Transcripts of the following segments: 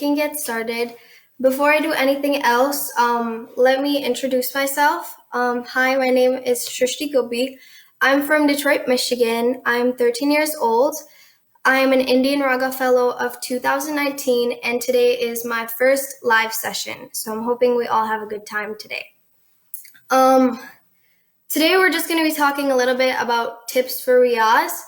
can get started. Before I do anything else, let me introduce myself. Hi, my name is Srushti Gubbi. I'm from Detroit, Michigan. I'm 13 years old. I'm an IndianRaga Fellow of 2019, and today is my first live session. So I'm hoping we all have a good time today. Today we're just going to be talking a little bit about tips for Riyaaz.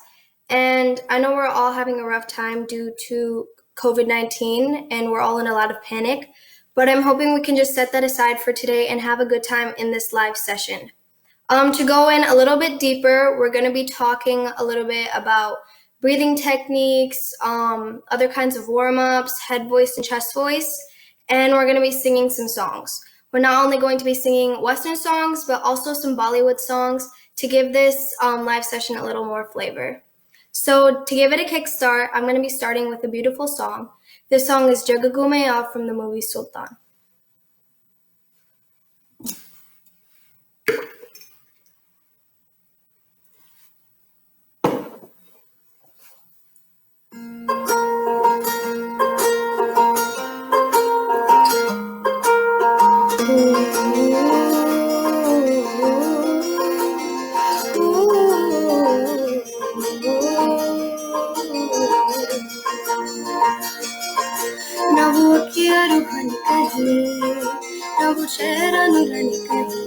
And I know we're all having a rough time due to COVID-19 and we're all in a lot of panic, but I'm hoping we can just set that aside for today and have a good time in this live session. To go in a little bit deeper, we're going to be talking a little bit about breathing techniques, other kinds of warm-ups, head voice and chest voice, and we're going to be singing some songs. We're not only going to be singing Western songs, but also some Bollywood songs to give this live session a little more flavor. So to give it a kickstart, I'm going to be starting with a beautiful song. This song is Jagagumeya from the movie Sultan. Na wo kiaru bani kahi, na wo chehra nurani kahi,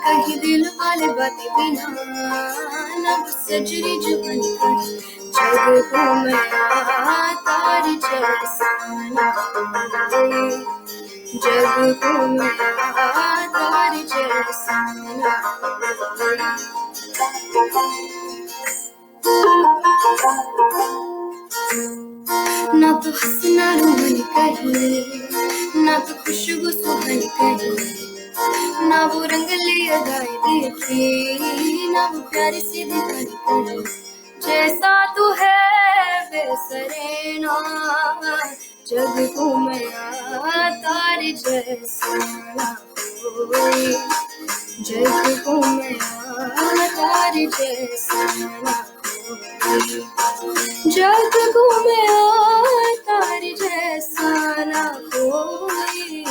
kahi dil wale baati bina, na wo sajri jubani kahi, jag ko main taari jaisa na koyi, jag ko main taari jaisa na koyi. ना तो हंसना रूहानी कहीं, ना तो खुशबू सुहानी कहीं, ना वो रंगली अदाएं देखी, ना वो प्यारी सी दीवानी कहीं, जैसा तू है बेसरे ना, जग को मैं तारे जैसा ना कोई, जग को मैं तारे जैसा ना कोई, जग को मैं तारे जैसा ना कोई,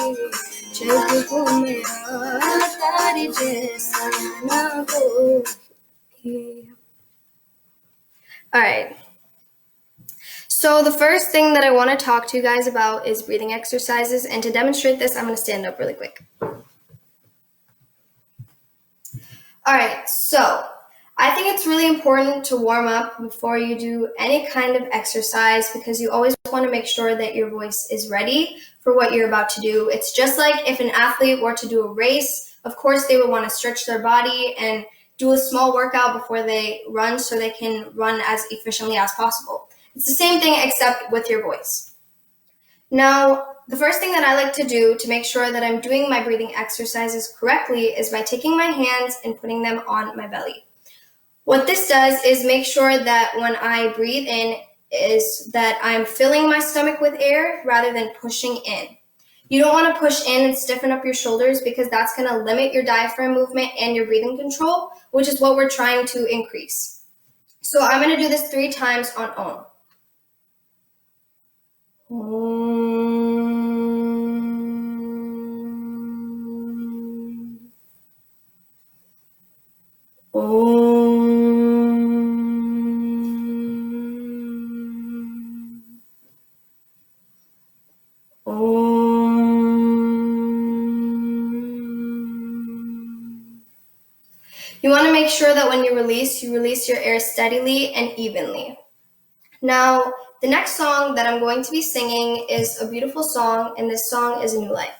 जग को मैं तारे जैसा ना कोई. All right. So the first thing that I want to talk to you guys about is breathing exercises, and to demonstrate this, I'm going to stand up really quick. All right, so I think it's really important to warm up before you do any kind of exercise because you always want to make sure that your voice is ready for what you're about to do. It's just like if an athlete were to do a race, of course they would want to stretch their body and do a small workout before they run so they can run as efficiently as possible. It's the same thing except with your voice. Now, the first thing that I like to do to make sure that I'm doing my breathing exercises correctly is by taking my hands and putting them on my belly. What this does is make sure that when I breathe in is that I'm filling my stomach with air rather than pushing in. You don't want to push in and stiffen up your shoulders because that's going to limit your diaphragm movement and your breathing control, which is what we're trying to increase. So I'm going to do this 3 times on Om. You want to make sure that when you release your air steadily and evenly. Now, the next song that I'm going to be singing is a beautiful song, and this song is A New Life.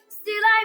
Still I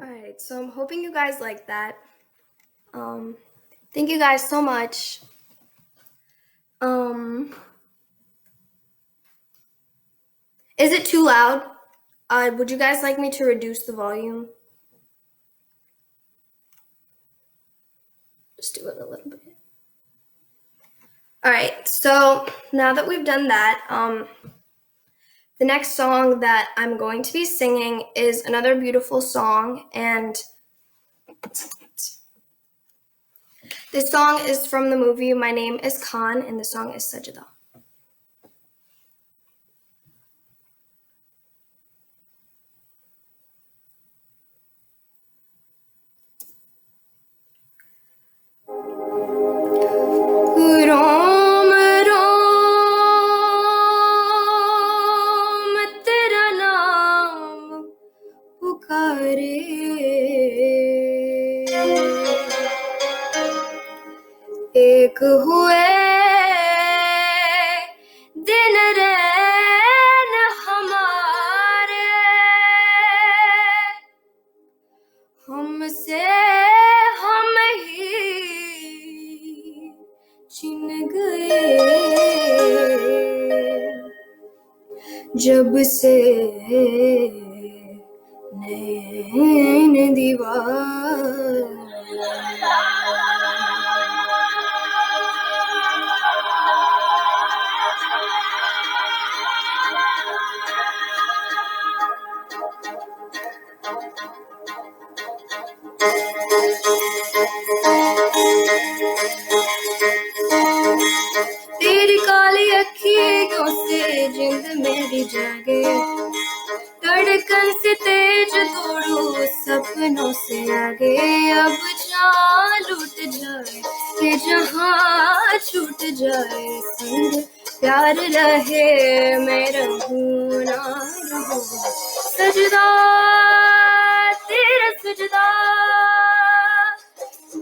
Alright, so I'm hoping you guys like that. Thank you guys so much. Is it too loud? Would you guys like me to reduce the volume? Just do it a little bit. Alright, so now that we've done that, the next song that I'm going to be singing is another beautiful song, and this song is from the movie My Name is Khan, and the song is Sajda. रोम रोम तेरा नाम पुकारे, एक हुए दिन रैन हमारे, हमसे हम ही छिन गए, जब से नैन दीवार। तेरी काली अखियों से जिंद मेरी जागे, धड़कन से तेज दौड़ू सपनों से आगे, अब जान लूट जाए ये जहां छूट जाए, संग प्यार रहे मैं रहूं ना रहूं, सजदा तेरा सजदा,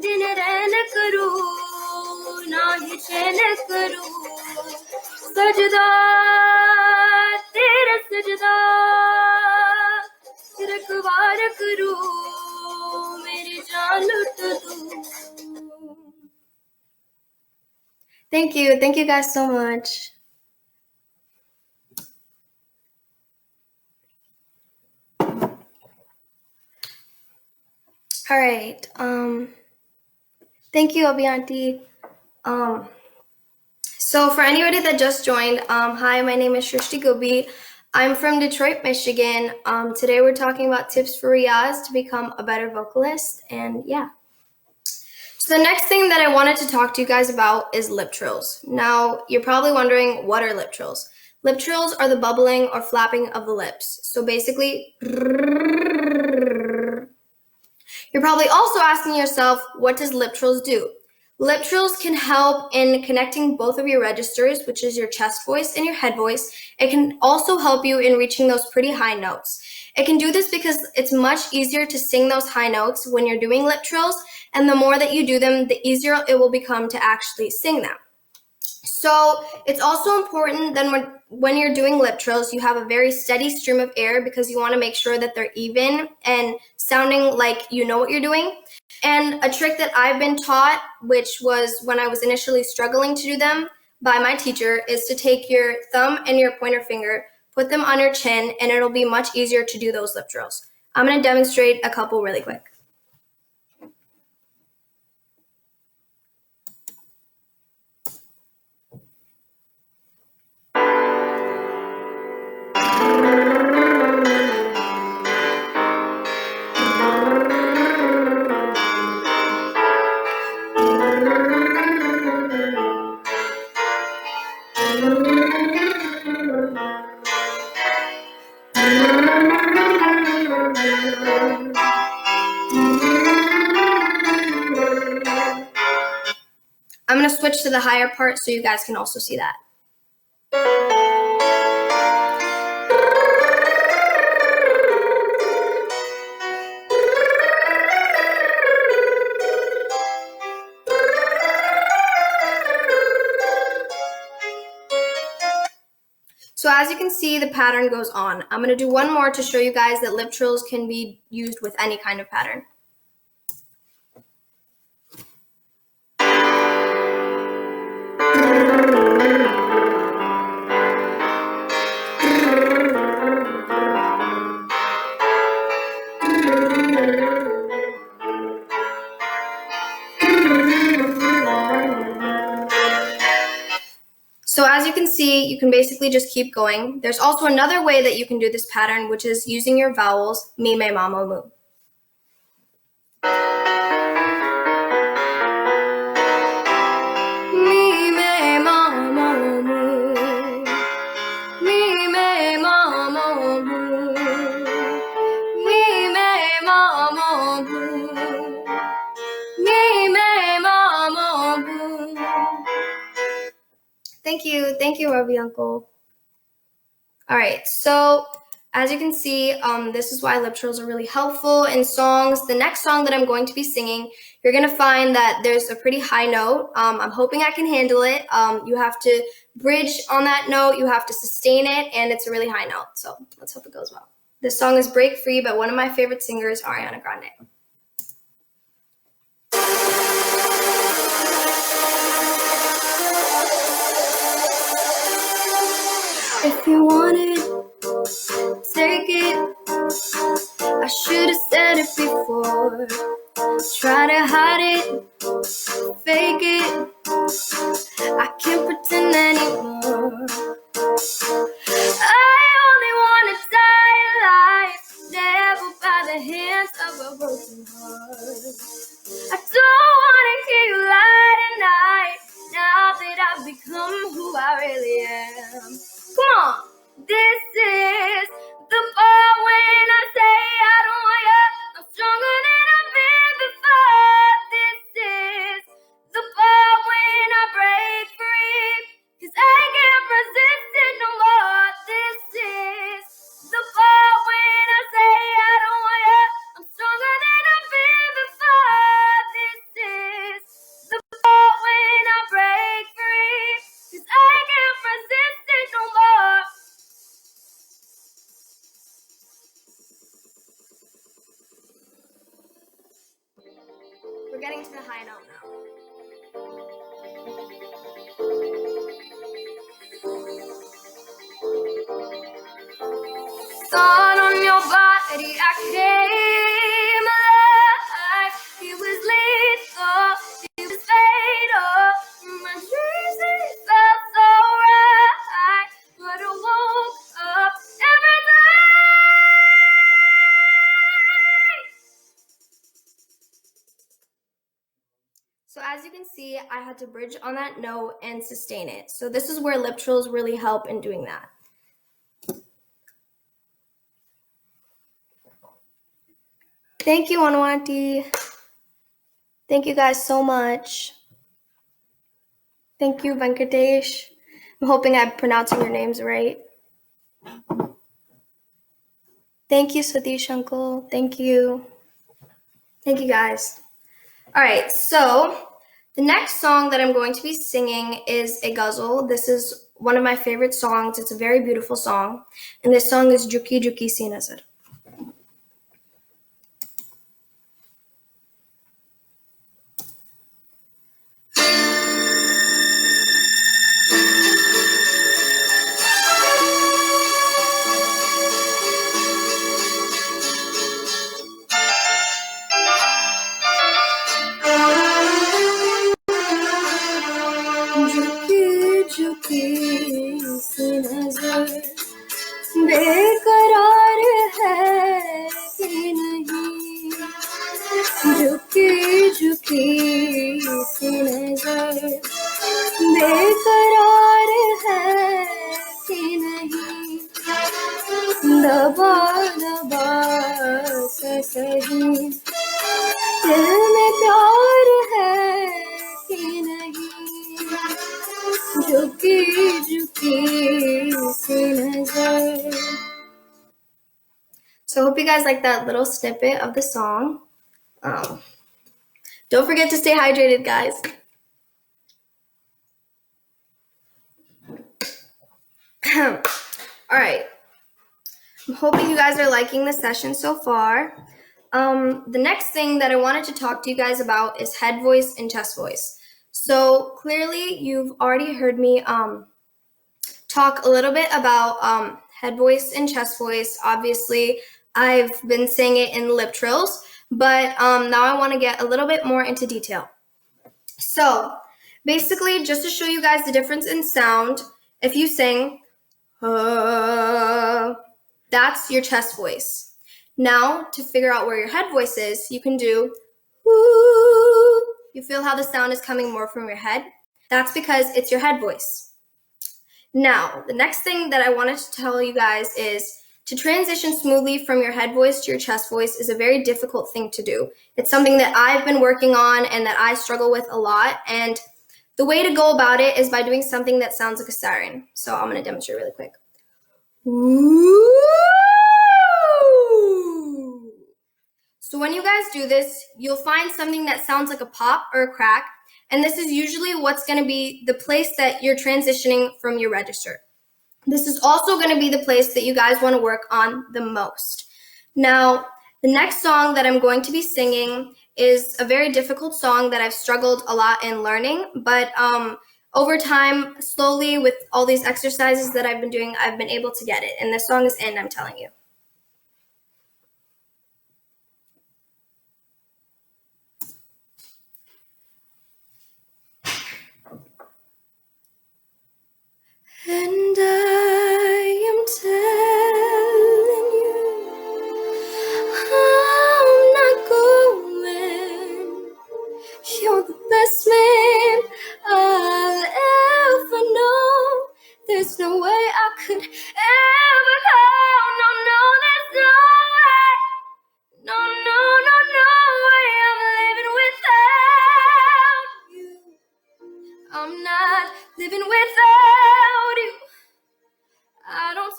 दिन रैन करूं ना ही चैन करूं, सजदा तेरा सजदा, रखवार करूं मेरी जान लुट दूं. Thank you guys so much. All right. Thank you, Abhiyanti. So for anybody that just joined, hi, my name is Srushti Gubbi. I'm from Detroit, Michigan. Today we're talking about tips for Riyaaz to become a better vocalist, and yeah. So the next thing that I wanted to talk to you guys about is lip trills. Now, you're probably wondering, what are lip trills? Lip trills are the bubbling or flapping of the lips. So basically, you're probably also asking yourself, what does lip trills do? Lip trills can help in connecting both of your registers, which is your chest voice and your head voice. It can also help you in reaching those pretty high notes. It can do this because it's much easier to sing those high notes when you're doing lip trills, and the more that you do them, the easier it will become to actually sing them. So it's also important that when you're doing lip trills, you have a very steady stream of air, because you want to make sure that they're even and sounding like you know what you're doing. And a trick that I've been taught, which was when I was initially struggling to do them by my teacher, is to take your thumb and your pointer finger, put them on your chin, and it'll be much easier to do those lip trills. I'm going to demonstrate a couple really quick. I'm going to switch to the higher part so you guys can also see that. So as you can see, the pattern goes on. I'm going to do one more to show you guys that lip trills can be used with any kind of pattern. So as you can see, you can basically just keep going. There's also another way that you can do this pattern, which is using your vowels, me, me, mamo, moo. Me, me, mamo, moo. Me, me, mamo, moo. Me, me, mamo, moo. Me, me, mamo, moo. Thank you, Ruby Uncle. All right, so as you can see, this is why lip trills are really helpful in songs. The next song that I'm going to be singing, you're gonna find that there's a pretty high note. I'm hoping I can handle it. You have to bridge on that note, you have to sustain it, and it's a really high note, so let's hope it goes well. This song is Break Free by one of my favorite singers, Ariana Grande. If you want it, take it. I should have said it before. Try to hide it, fake it. I can't pretend anymore. I only wanna die alive, never by the hands of a broken heart. I don't wanna hear you lie tonight, now that I've become who I really am. Come on, this is the part when I say I don't want you. I'm stronger than I've been before. This is the part when I break free, 'cause I can't resist it no more. This is the part when I say I don't want you. I'm stronger than I've been before. This is the part when I break free, 'cause I can't resist it no more. We're getting to the high note now. Thought on your body, I came alive. It was lethal, it was fatal. My dreams, they felt so right, but I woke up every day. So as you can see, I had to bridge on that note and sustain it. So this is where lip trills really help in doing that. Thank you, Anwati. Thank you guys so much. Thank you, Venkatesh. I'm hoping I'm pronouncing your names right. Thank you, Satish Uncle. Thank you. Thank you, guys. All right, so the next song that I'm going to be singing is a ghazal. This is one of my favorite songs. It's a very beautiful song. And this song is Juki Juki Si Nazar. बेकरार है कि नहीं, झुकी झुकी सी नजर बेकरार है कि नहीं, दबा दबा के सही दिल में प्यार है कि नहीं, झुकी झुकी सी नजर. So I hope you guys like that little snippet of the song. Don't forget to stay hydrated, guys. All right. I'm hoping you guys are liking the session so far. The next thing that I wanted to talk to you guys about is head voice and chest voice. So clearly you've already heard me talk a little bit about head voice and chest voice. Obviously, I've been saying it in lip trills, but now I want to get a little bit more into detail. So basically, just to show you guys the difference in sound, if you sing, that's your chest voice. Now, to figure out where your head voice is, you can do woo. You feel how the sound is coming more from your head? That's because it's your head voice. Now, the next thing that I wanted to tell you guys is to transition smoothly from your head voice to your chest voice is a very difficult thing to do. It's something that I've been working on and that I struggle with a lot. And the way to go about it is by doing something that sounds like a siren. So I'm going to demonstrate really quick. Woo! So when you guys do this, you'll find something that sounds like a pop or a crack, and this is usually what's going to be the place that you're transitioning from your register. This is also going to be the place that you guys want to work on the most. Now, the next song that I'm going to be singing is a very difficult song that I've struggled a lot in learning, but over time, slowly, with all these exercises that I've been doing, I've been able to get it. And this song is In, I'm telling you. And I am telling you, I'm not going. You're the best man I'll ever know. There's no way I could ever go. No, no, there's no way. No, no, no, no way I'm living without you. I'm not living without you. I don't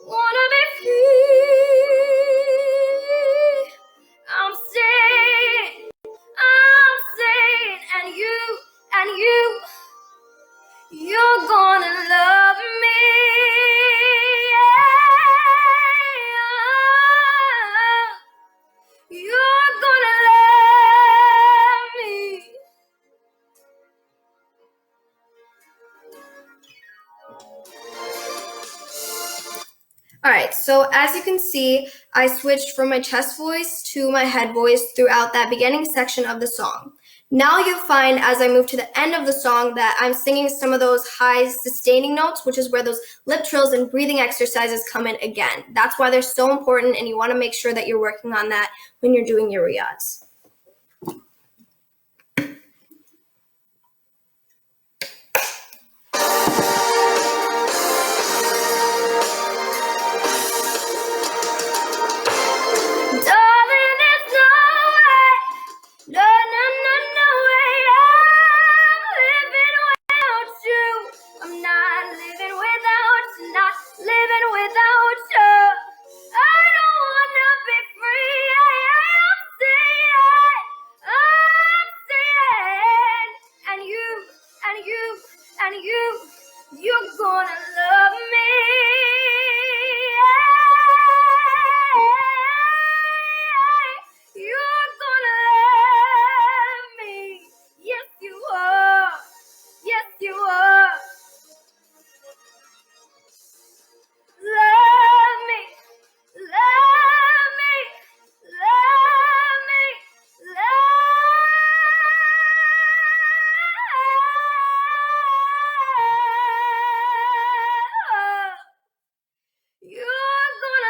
wanna be free. I'm staying, and you're gonna love me. Yeah. You're gonna love me. All right, so as you can see, I switched from my chest voice to my head voice throughout that beginning section of the song. Now you'll find as I move to the end of the song that I'm singing some of those high sustaining notes, which is where those lip trills and breathing exercises come in again. That's why they're so important, and you want to make sure that you're working on that when you're doing your Riyaaz. You're gonna love me. You're gonna love me. Yes, you are. Yes, you are. Love me. Love me. Love me. You're gonna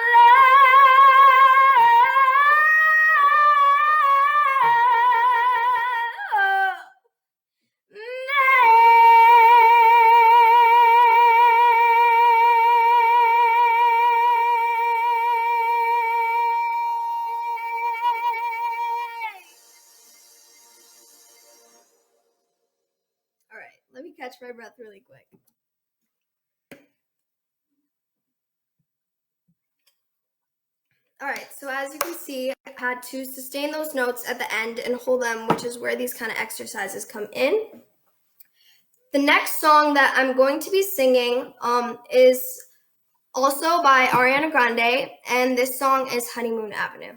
All right, let me catch my breath really quick. All right, so as you can see, I had to sustain those notes at the end and hold them, which is where these kind of exercises come in. The next song that I'm going to be singing is also by Ariana Grande, and this song is Honeymoon Avenue.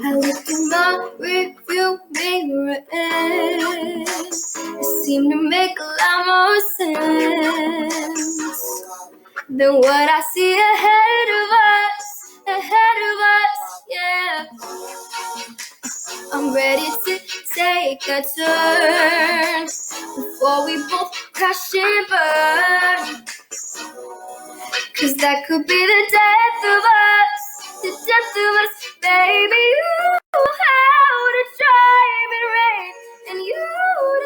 I looked in my rearview mirror and it seemed to make a lot more sense than what I see ahead of us, yeah. I'm ready to take a turn before we both crash and burn. 'Cause that could be the death of us, baby. You know how to drive it right, and you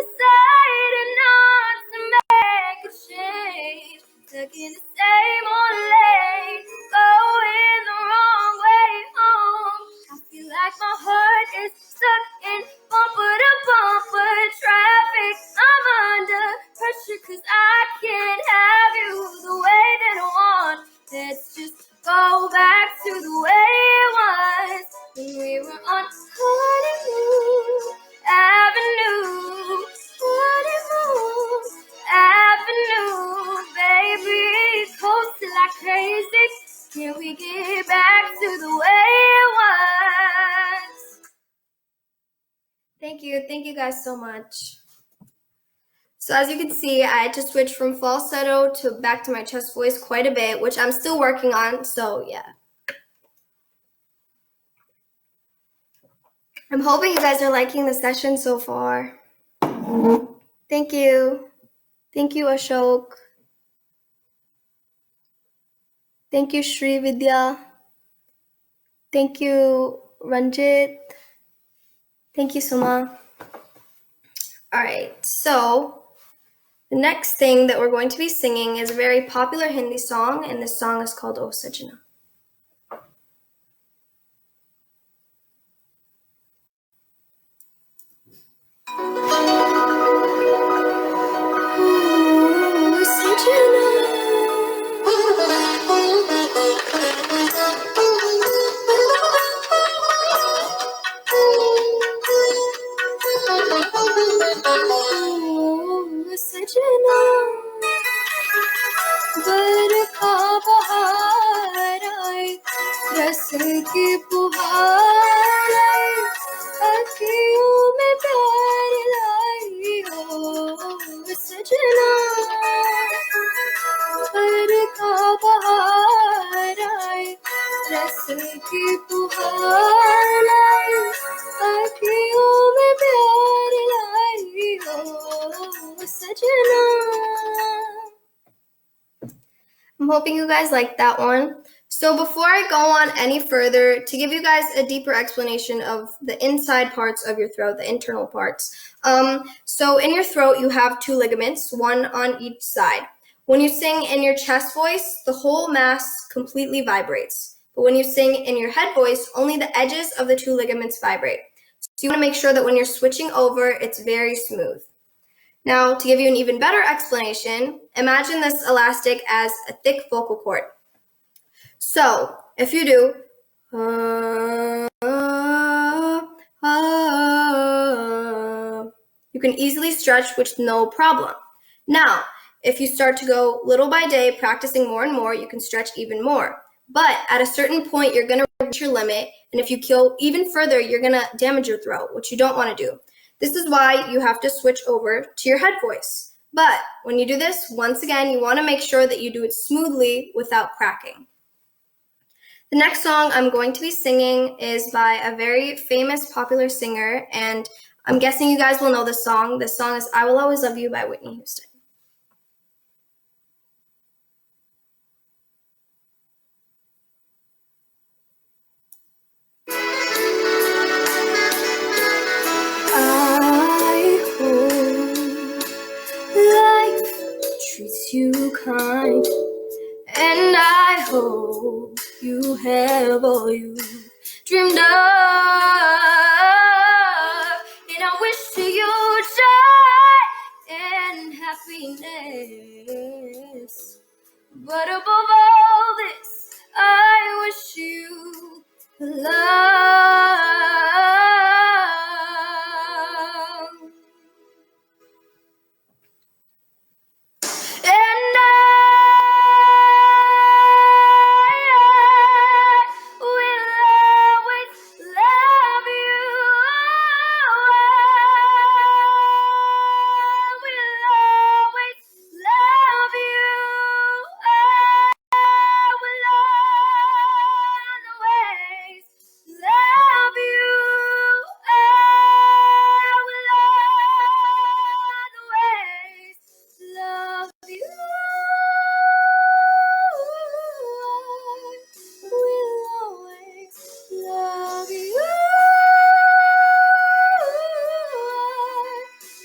decided not to make a change. Stuck in the same old lane, going the wrong way home. I feel like my heart is stuck in bumper-to-bumper traffic. I'm under pressure 'cause I can't have you the way that I want. Let's just go back to the way it was when we were on Honeymoon Avenue. Honeymoon Avenue, baby, coasting like crazy. Can we get back to the way it was? Thank you guys so much. So as you can see, I had to switch from falsetto to back to my chest voice quite a bit, which I'm still working on, so yeah. I'm hoping you guys are liking the session so far. Thank you. Thank you, Ashok. Thank you, Shri Vidya. Thank you, Ranjit. Thank you, Suma. All right, so the next thing that we're going to be singing is a very popular Hindi song, and this song is called O Sajna. की पुहार अखियों में प्यार लाई हो सजना पर का बहार आए रस की पुहार लाई अखियों में प्यार लाई हो सजना. I'm hoping you guys like that one. So before I go on any further, to give you guys a deeper explanation of the inside parts of your throat, the internal parts. So in your throat, you have two ligaments, one on each side. When you sing in your chest voice, the whole mass completely vibrates. But when you sing in your head voice, only the edges of the two ligaments vibrate. So you want to make sure that when you're switching over, it's very smooth. Now, to give you an even better explanation, imagine this elastic as a thick vocal cord. So, if you do, you can easily stretch with no problem. Now, if you start to go little by day, practicing more and more, you can stretch even more. But at a certain point, you're going to reach your limit, and if you go even further, you're going to damage your throat, which you don't want to do. This is why you have to switch over to your head voice. But when you do this, once again, you want to make sure that you do it smoothly without cracking. The next song I'm going to be singing is by a very famous, popular singer, and I'm guessing you guys will know this song. This song is I Will Always Love You by Whitney Houston. Treats you kind, and I hope you have all you dreamed of, and I wish you joy and happiness. But above all this, I wish you love. And I will always love you. I will always love you. I will always love you. I will always love you. I will always love you. I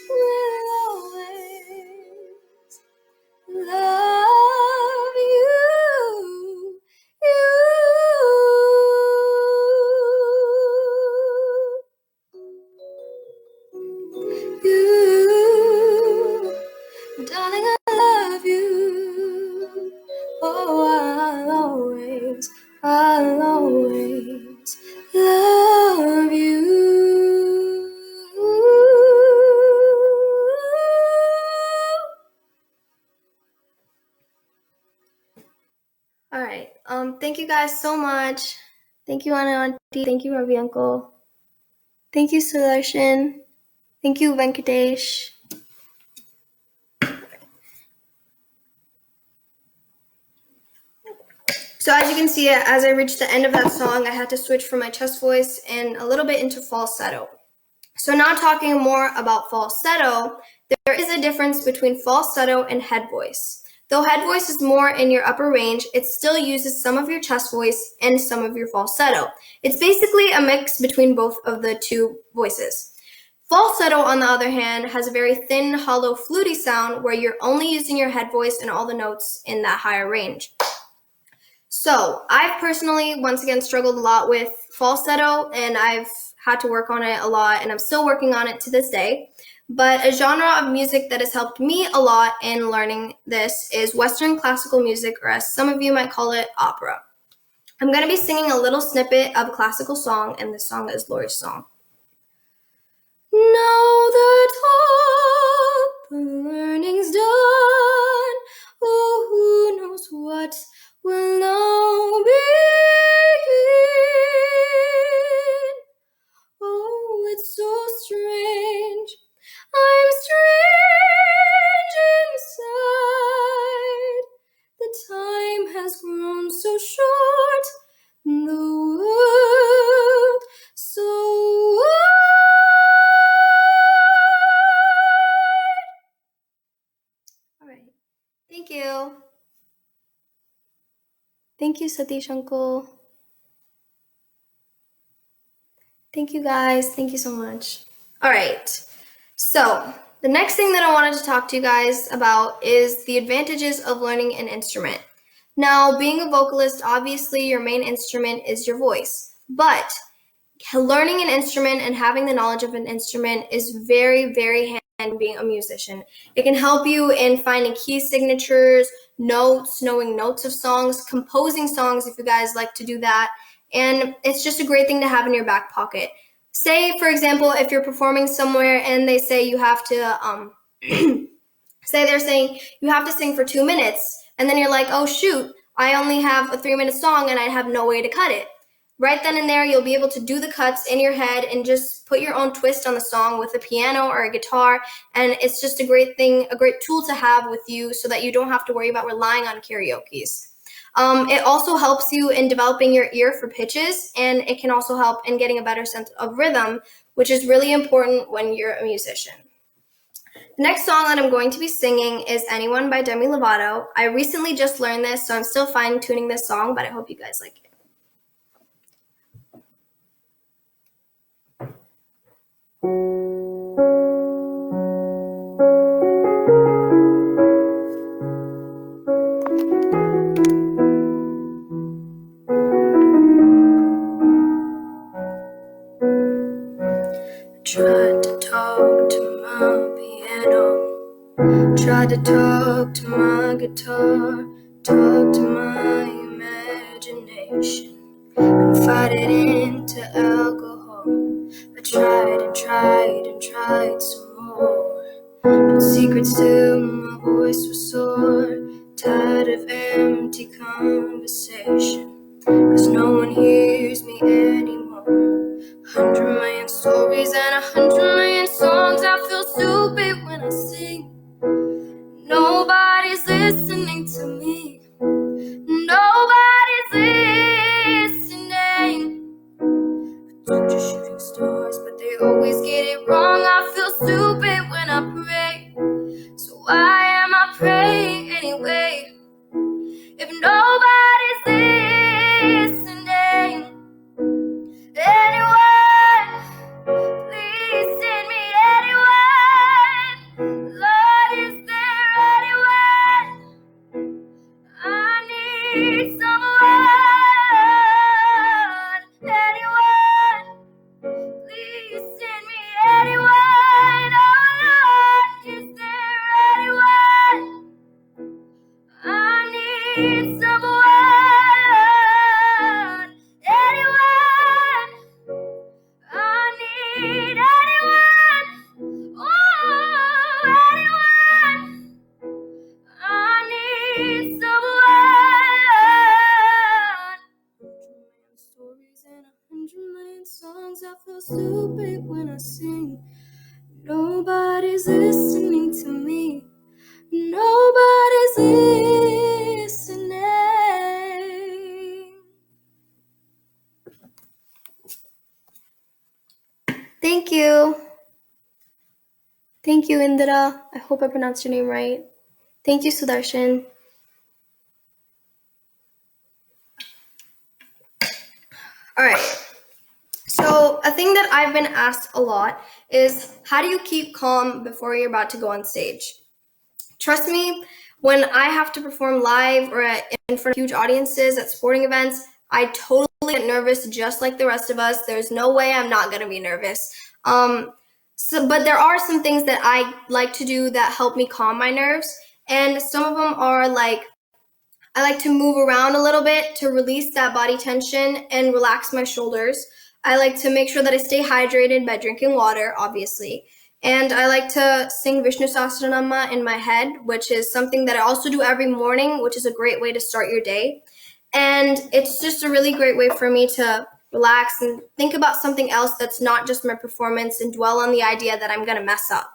will always love you. Darling, I love you. Oh, I'll always love you. All right. Thank you guys so much. Thank you, Anna Auntie. Thank you, Ravi Uncle. Thank you, Sudarshan. Thank you, Venkatesh. So as you can see, as I reached the end of that song, I had to switch from my chest voice and a little bit into falsetto. So now talking more about falsetto, there is a difference between falsetto and head voice. Though head voice is more in your upper range, it still uses some of your chest voice and some of your falsetto. It's basically a mix between both of the two voices. Falsetto, on the other hand, has a very thin, hollow, fluty sound where you're only using your head voice and all the notes in that higher range. So I've personally, once again, struggled a lot with falsetto, and I've had to work on it a lot, and I'm still working on it to this day. But a genre of music that has helped me a lot in learning this is Western classical music, or as some of you might call it, opera. I'm going to be singing a little snippet of a classical song, and this song is Laurie's song. Now that all the learning's done, oh, who knows what will now begin. Oh, it's so strange, I'm strange inside. The time has grown so short, the world so wide. All right, thank you. Thank you, Satish Uncle. Thank you, guys. Thank you so much. All right. So the next thing that I wanted to talk to you guys about is the advantages of learning an instrument. Now, being a vocalist, obviously your main instrument is your voice, but learning an instrument and having the knowledge of an instrument is very, very handy in being a musician. It can help you in finding key signatures, notes, knowing notes of songs, composing songs if you guys like to do that. And it's just a great thing to have in your back pocket. Say, for example, if you're performing somewhere and they say you have to, say they're saying you have to sing for 2 minutes, and then you're like, oh shoot, I only have a 3-minute song and I have no way to cut it. Right then and there, you'll be able to do the cuts in your head and just put your own twist on the song with a piano or a guitar. And it's just a great thing, a great tool to have with you so that you don't have to worry about relying on karaoke's. It also helps you in developing your ear for pitches, and it can also help in getting a better sense of rhythm, which is really important when you're a musician. The next song that I'm going to be singing is Anyone by Demi Lovato. I recently just learned this, so I'm still fine-tuning this song, but I hope you guys like it. tried to talk to my guitar, talk to my imagination, confided into alcohol. I tried and tried and tried some more, but secrets to my voice were sore. Tired of empty conversation, 'cause no one hears me anymore. 100 million stories and 100 million songs. I feel stupid when I sing. Nobody's listening to me. Nobody's listening. Just shooting stars, but they always get it wrong. I feel stupid when I pray. So why am I praying anyway? If nobody's listening, anyone, please send me anyone. Lord, is there anyone? I need someone. Anyone, please send me anyone. Oh Lord, is there anyone? I need someone. Anyone, I need anyone. Oh, anyone, I need someone. 100 million stories and 100 million songs. I feel stupid when I sing. Nobody's listening to me. Nobody's listening. Thank you. Thank you, Indira. I hope I pronounced your name right. Thank you, Sudarshan. All right. So a thing that I've been asked a lot is, how do you keep calm before you're about to go on stage? Trust me, when I have to perform live or in front of huge audiences at sporting events, I totally get nervous just like the rest of us. There's no way I'm not going to be nervous. But there are some things that I like to do that help me calm my nerves. And some of them are like, I like to move around a little bit to release that body tension and relax my shoulders. I like to make sure that I stay hydrated by drinking water, obviously. And I like to sing Vishnu Sahasranama in my head, which is something that I also do every morning, which is a great way to start your day. And it's just a really great way for me to relax and think about something else that's not just my performance and dwell on the idea that I'm going to mess up.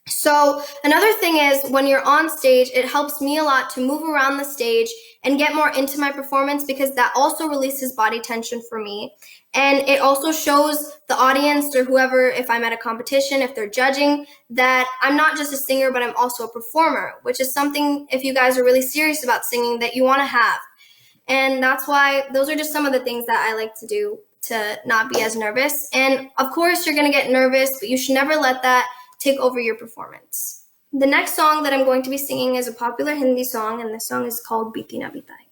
So another thing is, when you're on stage, it helps me a lot to move around the stage and get more into my performance, because that also releases body tension for me. And it also shows the audience or whoever, if I'm at a competition, if they're judging, that I'm not just a singer, but I'm also a performer, which is something, if you guys are really serious about singing, that you want to have. And that's why those are just some of the things that I like to do to not be as nervous. And of course, you're going to get nervous, but you should never let that take over your performance. The next song that I'm going to be singing is a popular Hindi song, and the song is called Biti Na Bitai.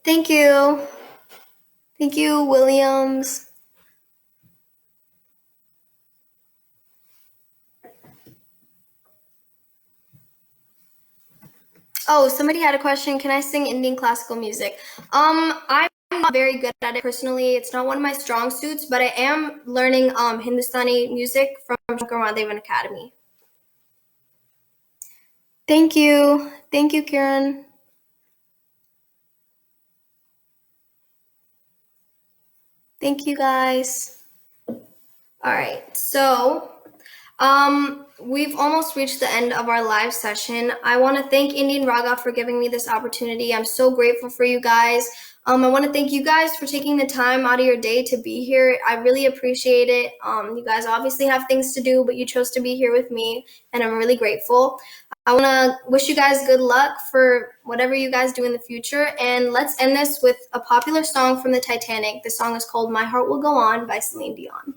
Thank you. Thank you, Williams. Oh, somebody had a question. Can I sing Indian classical music? I'm not very good at it personally. It's not one of my strong suits, but I am learning Hindustani music from Shankar Mahadevan Academy. Thank you. Thank you, Kiran. Thank you, guys. All right, so we've almost reached the end of our live session. I want to thank Indian Raga for giving me this opportunity. I'm so grateful for you guys. I want to thank you guys for taking the time out of your day to be here. I really appreciate it. You guys obviously have things to do, but you chose to be here with me, and I'm really grateful. I want to wish you guys good luck for whatever you guys do in the future, and let's end this with a popular song from the Titanic. The song is called My Heart Will Go On by Celine Dion.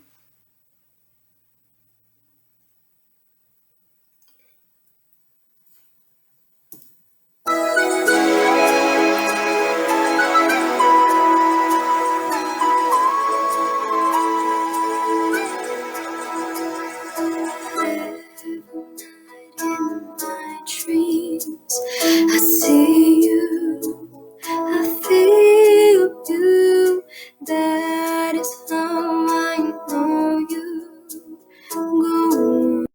I see you, I feel you, that is how I know you go on.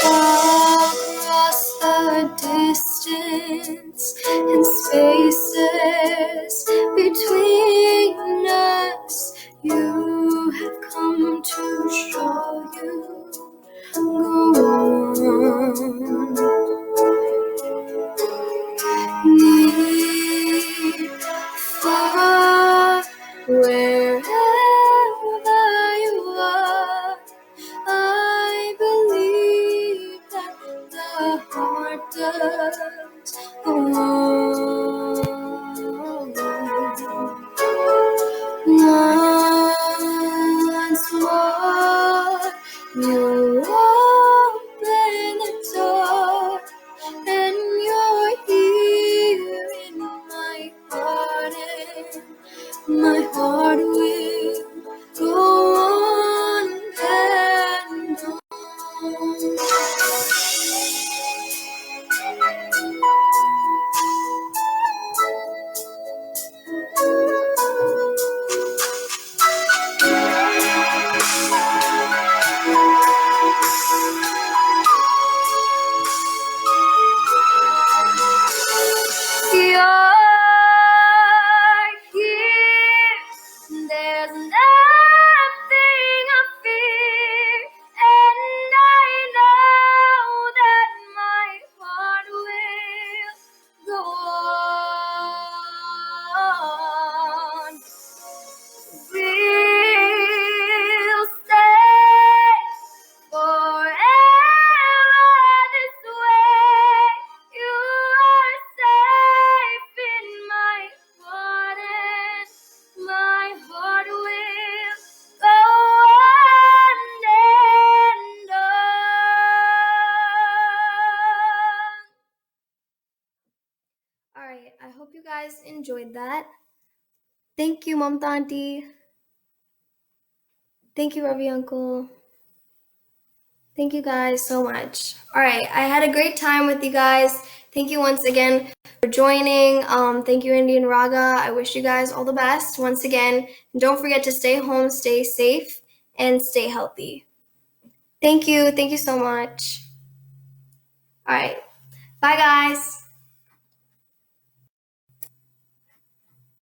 Far across the distance and spaces between us, you have come to show you go on. Near, far, wherever you are, I believe that the heart does go on. Once more, you open the door, and you're here in my heart, and my heart will go on and on. You're here, there's nothing I fear, and I know that my heart will go on. We'll stay forever this way. You are safe in my heart, and my heart will go on and on. All right, I hope you guys enjoyed that. Thank you, Mamta Auntie. Thank you, Ravi Uncle. Thank you guys so much. All right, I had a great time with you guys. Thank you once again for joining. Thank you, Indian Raga. I wish you guys all the best once again. And don't forget to stay home, stay safe, and stay healthy. Thank you. Thank you so much. All right. Bye, guys.